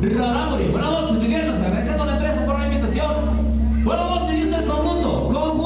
Rarámuri. Buenas noches, mi viernes, agradeciendo a la empresa por la invitación. Buenas noches, y este es Conjunto Rarámuri.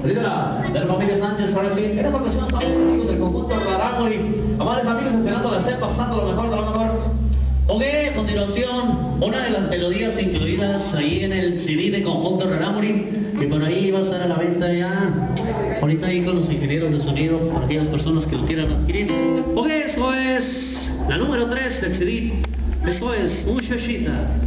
De la familia Sánchez, ahora sí, en esta ocasión estamos amigos del Conjunto Rarámuri, amables amigos, esperando la estén pasando lo mejor de lo mejor. Ok, a continuación, una de las melodías incluidas ahí en el CD de Conjunto Rarámuri, que por ahí va a estar a la venta ya, ahorita ahí con los ingenieros de sonido, para aquellas personas que lo quieran adquirir. Ok, esto es la número 3 del CD, esto es Muchachita.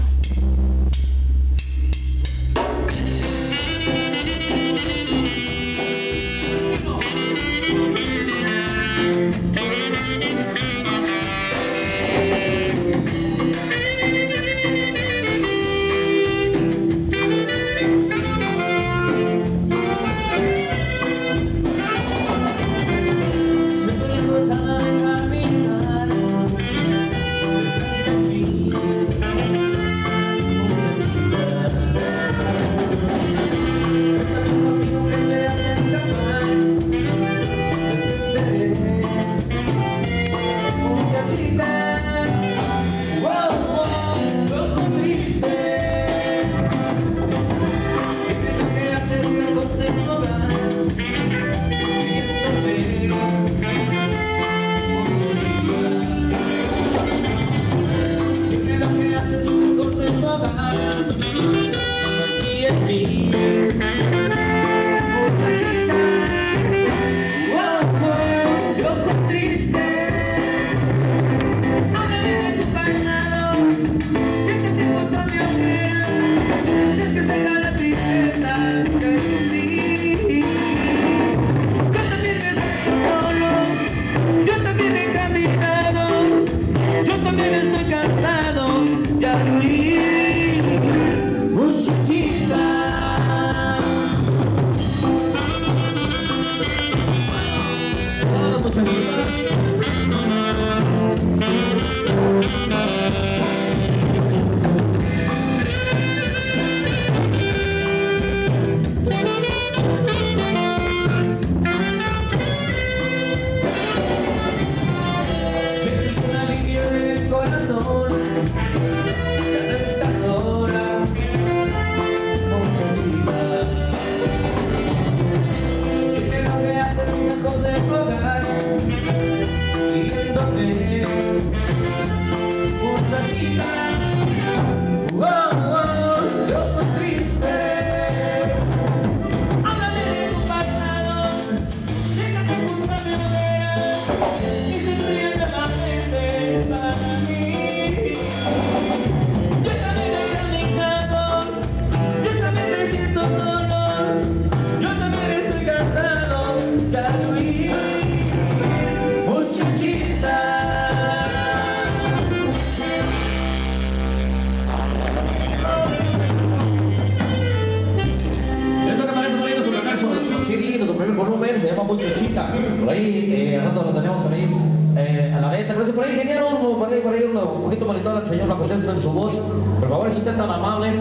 un poquito monitor al señor Bajo Sexto en su voz. Por favor, si usted es tan amable.